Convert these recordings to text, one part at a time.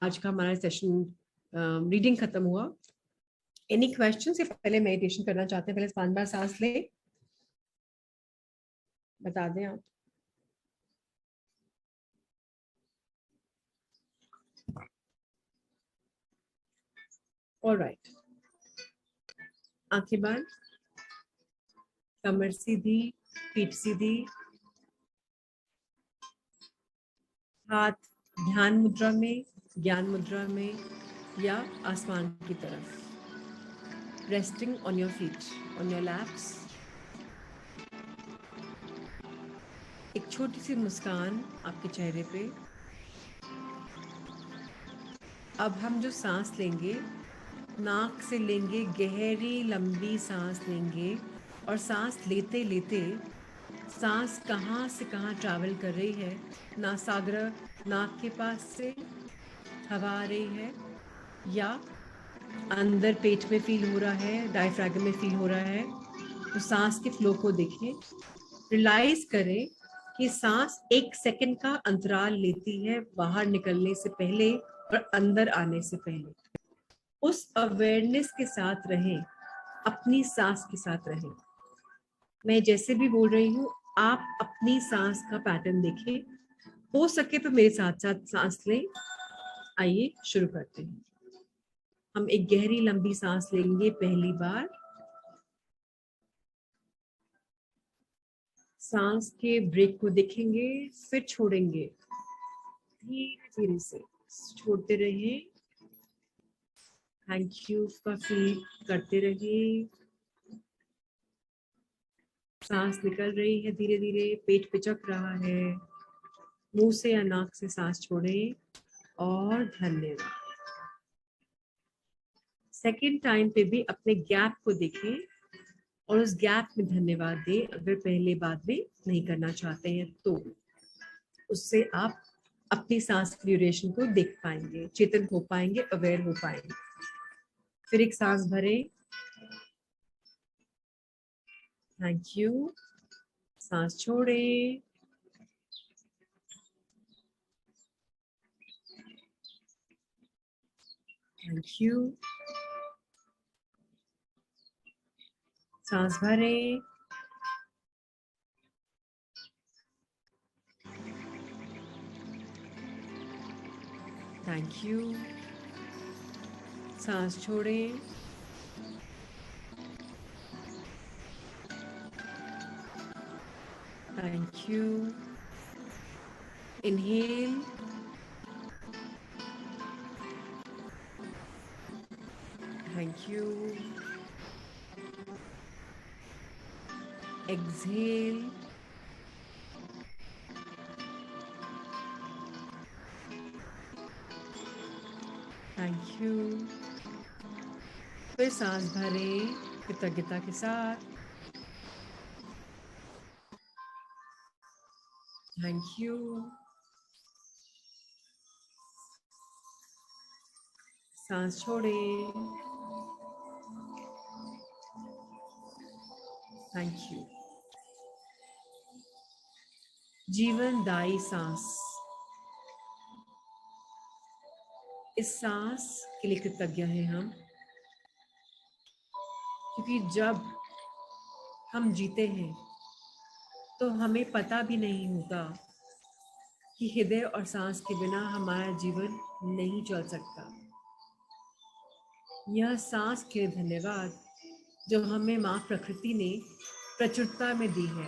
आज का हमारा सेशन रीडिंग खत्म हुआ। Any question? से पहले मेडिटेशन करना चाहते हैं, पहले 5 बार सांस ले, बता दें आप। ऑलराइट, आंखें बंद, कमर सीधी, पीठ सीधी, हाथ ध्यान मुद्रा में, ज्ञान मुद्रा में या आसमान की तरफ। Resting on your feet, on your lapse. एक छोटी सी मुस्कान आपके चेहरे पे। अब हम जो सांस लेंगे, नाक से लेंगे, गहरी लंबी सांस लेंगे और सांस लेते लेते सांस कहाँ से कहाँ ट्रैवल कर रही है। नासाग्र, नाक के पास से हवा आ रही है या अंदर पेट में फील हो रहा है, डायफ्रागम में फील हो रहा है। तो सांस के फ्लो को देखें, रियलाइज करें कि सांस 1 सेकंड का अंतराल लेती है बाहर निकलने से पहले और अंदर आने से पहले। उस अवेयरनेस के साथ रहें, अपनी सांस के साथ रहें। मैं जैसे भी बोल रही हूँ, आप अपनी सांस का पैटर्न देखें। हो सके तो मेरे साथ साथ सांस लें। आइए शुरू करते हैं। हम एक गहरी लंबी सांस लेंगे पहली बार। सांस के ब्रेक को देखेंगे, फिर छोड़ेंगे। धीरे धीरे से छोड़ते रहिए। थैंक यू का फील करते रहिए। सांस निकल रही है धीरे धीरे, पेट पिचक रहा है। मुंह से या नाक से सांस छोड़ें और धन्यवाद। सेकेंड टाइम पे भी अपने गैप को देखें और उस गैप में धन्यवाद दें। अगर पहले बात भी नहीं करना चाहते हैं तो उससे आप अपनी सांस की ड्यूरेशन को देख पाएंगे, चेतन हो पाएंगे, अवेयर हो पाएंगे। फिर एक सांस भरें। Thank you. सांस छोड़ें। Thank you. सांस भरें। Thank you. सांस छोड़ें। Thank you. Inhale. Thank you. Exhale. Thank you. फिर सांस भरें कृतज्ञता के साथ। Thank you. सांस छोड़ें। Thank you. जीवनदायी सांस, इस सांस के लिए कृतज्ञ हैं हम, क्योंकि जब हम जीते हैं तो हमें पता भी नहीं होता कि हृदय और सांस के बिना हमारा जीवन नहीं चल सकता। यह सांस के लिए धन्यवाद जो हमें माँ प्रकृति ने प्रचुरता में दी है।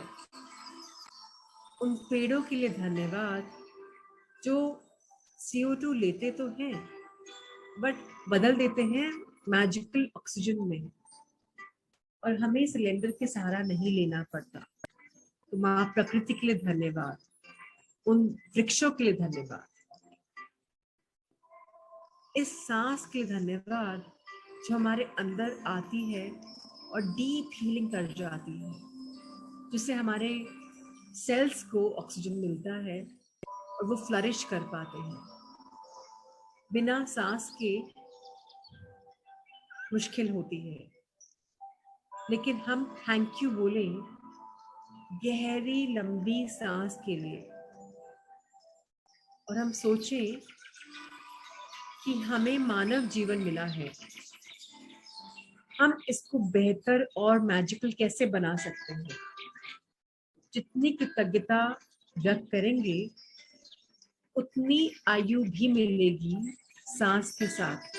उन पेड़ों के लिए धन्यवाद जो CO2 लेते तो हैं बट बदल देते हैं मैजिकल ऑक्सीजन में, और हमें सिलेंडर के सहारा नहीं लेना पड़ता। तो माँ प्रकृति के लिए धन्यवाद, उन वृक्षों के लिए धन्यवाद, इस सांस के लिए धन्यवाद जो हमारे अंदर आती है और डीप हीलिंग कर जाती है, जिससे हमारे सेल्स को ऑक्सीजन मिलता है और वो फ्लरिश कर पाते हैं। बिना सांस के मुश्किल होती है, लेकिन हम थैंक यू बोलें गहरी लंबी सांस के लिए, और हम सोचें कि हमें मानव जीवन मिला है, हम इसको बेहतर और मैजिकल कैसे बना सकते हैं। जितनी कृतज्ञता व्यक्त करेंगे उतनी आयु भी मिलेगी सांस के साथ।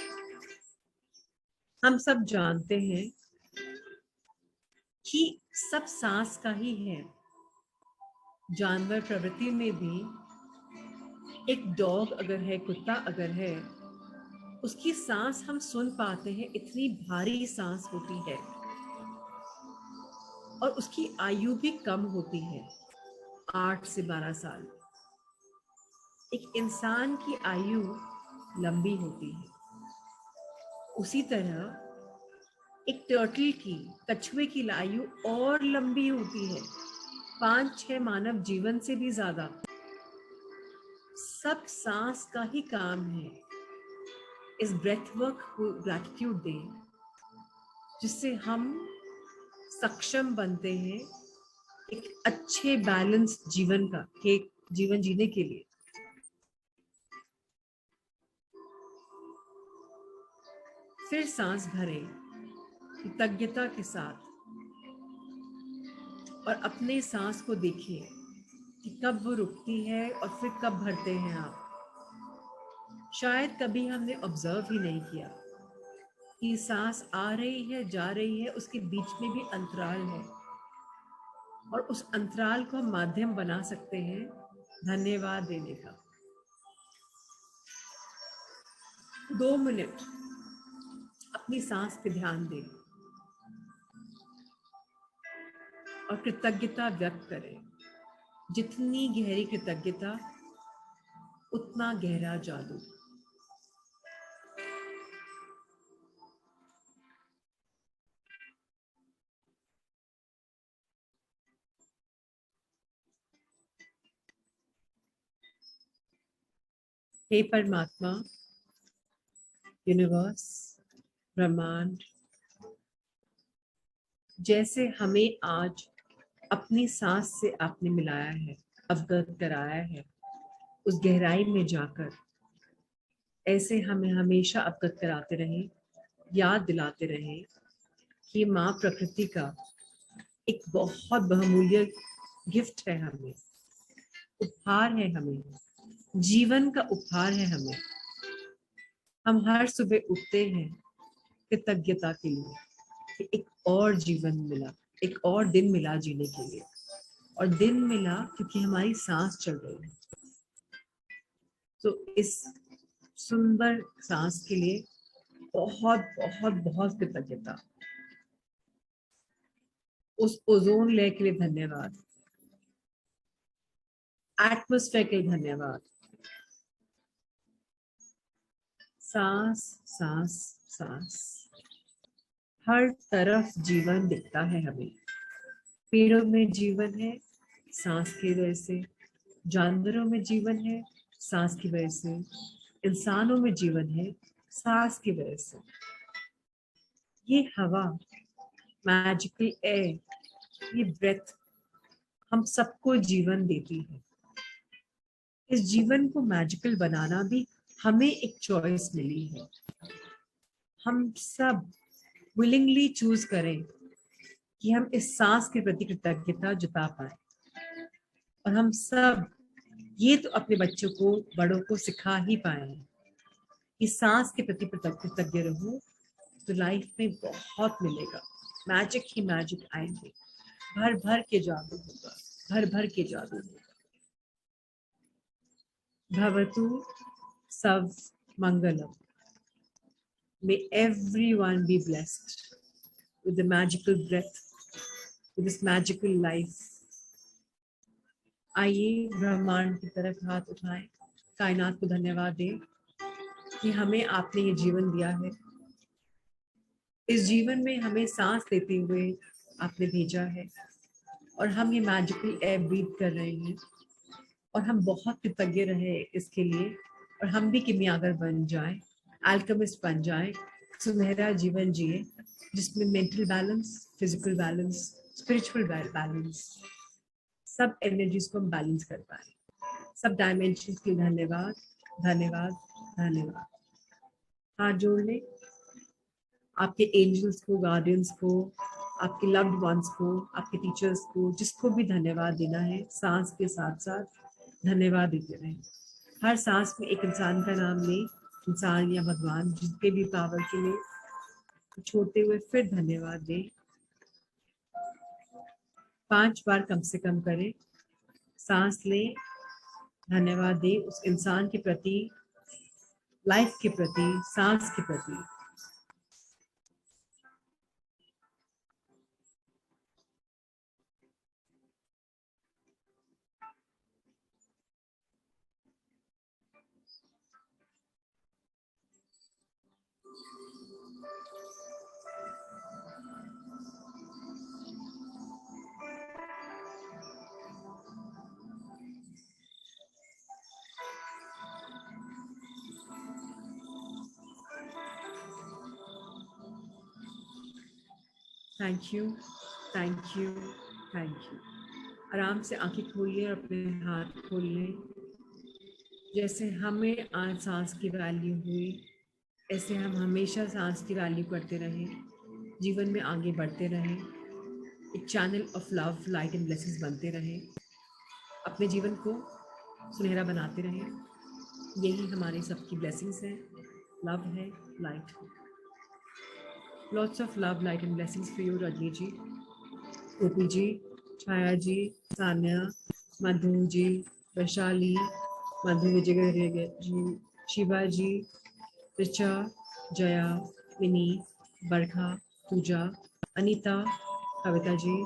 हम सब जानते हैं कि सब सांस का ही है। जानवर प्रवृत्ति में भी एक डॉग अगर है, कुत्ता अगर है, उसकी सांस हम सुन पाते हैं, इतनी भारी सांस होती है और उसकी आयु भी कम होती है, 8 से 12 साल। एक इंसान की आयु लंबी होती है। उसी तरह एक टर्टल की, कछुए की आयु और लंबी होती है, 5-6 मानव जीवन से भी ज्यादा। सब सांस का ही काम है। इस ब्रेथ वर्क को ग्रैटिट्यूड दें, जिससे हम सक्षम बनते हैं एक अच्छे बैलेंस जीवन का, एक जीवन जीने के लिए। फिर सांस भरें कृतज्ञता के साथ और अपने सांस को देखिए कि कब वो रुकती है और फिर कब भरते हैं आप। शायद कभी हमने ऑब्जर्व ही नहीं किया कि सांस आ रही है, जा रही है, उसके बीच में भी अंतराल है और उस अंतराल को हम माध्यम बना सकते हैं धन्यवाद देने का। 2 मिनट अपनी सांस पे ध्यान दें और कृतज्ञता व्यक्त करें। जितनी गहरी कृतज्ञता उतना गहरा जादू। हे परमात्मा, यूनिवर्स, ब्रह्मांड, जैसे हमें आज अपनी सांस से आपने मिलाया है, अवगत कराया है, उस गहराई में जाकर ऐसे हमें हमेशा अवगत कराते रहें, याद दिलाते रहें कि माँ प्रकृति का एक बहुत बहुमूल्य गिफ्ट है, हमें उपहार है, हमें जीवन का उपहार है। हमें हम हर सुबह उठते हैं कृतज्ञता के लिए कि एक और जीवन मिला, एक और दिन मिला जीने के लिए, और दिन मिला क्योंकि हमारी सांस चल रही है। तो इस सुंदर सांस के लिए बहुत बहुत बहुत कृतज्ञता। उस ओजोन लेयर के लिए धन्यवाद, एटमॉस्फेयर के लिए धन्यवाद। सांस सांस सांस, हर तरफ जीवन दिखता है हमें। पेड़ों में जीवन है सांस की वजह से, जानवरों में जीवन है सांस की वजह से, इंसानों में जीवन है सांस की वजह से। ये हवा, मैजिकल एयर, ये ब्रेथ हम सबको जीवन देती है। इस जीवन को मैजिकल बनाना भी हमें एक चॉइस मिली है। हम सब विलिंगली चूज करें कि हम इस सांस के प्रति कृतज्ञता जता पाए, और हम सब ये तो अपने बच्चों को, बड़ों को सिखा ही पाए हैं कि सांस के प्रति कृतज्ञ रहो तो लाइफ में बहुत मिलेगा। मैजिक ही मैजिक आएंगे, भर भर के जादू होगा, भर भर के जादू होगा। भवतु सब मंगलम। May everyone be blessed with the magical breath, with this magical life. आइए ब्रह्मांड की तरफ हाथ उठाएं, कायनात को धन्यवाद दें कि हमें आपने ये जीवन दिया है। इस जीवन में हमें सांस लेते हुए आपने भेजा है और हम ये मैजिकल एयर ब्रीथ कर रहे हैं, और हम बहुत कृतज्ञ रहे इसके लिए। और हम भी किमियागर बन जाएं, अल्केमिस्ट बन जाएं, सुनहरा जीवन जिए जिसमें mental balance, physical balance, spiritual balance, सब एनर्जीज को हम बैलेंस कर पाए। सब डायमेंशन के लिए धन्यवाद, धन्यवाद, धन्यवाद। हाथ जोड़ लें। आपके एंजल्स को, गार्डियंस को, आपके लव्ड वंस को, आपके टीचर्स को, जिसको भी धन्यवाद देना है, सांस के साथ साथ धन्यवाद देते रहें। हर सांस में एक इंसान का नाम लें, इंसान या भगवान जिनके भी पावर के लिए, छोड़ते हुए फिर धन्यवाद दें। 5 बार कम से कम करें। सांस लें, धन्यवाद दें उस इंसान के प्रति, लाइफ के प्रति, सांस के प्रति। Thank you, thank you, thank you. आराम से आंखें खोलिए और अपने हाथ खोल लें। जैसे हमें आज सांस की वैल्यू हुई, ऐसे हम हमेशा सांस की वैल्यू करते रहें, जीवन में आगे बढ़ते रहें, एक channel of love, light and blessings बनते रहें, अपने जीवन को सुनहरा बनाते रहें। यही हमारी सबकी ब्लेसिंग्स हैं। लव है, लाइट है। Lots of love, light and blessings for you Rajni ji, Gopi ji, Chhaya ji, Sanya, Madhu ji, Vaishali, Madhu Vijay ji, Shiva ji, Richa, Jaya, Vini, Barkha, Pooja, Anita, Kavita ji,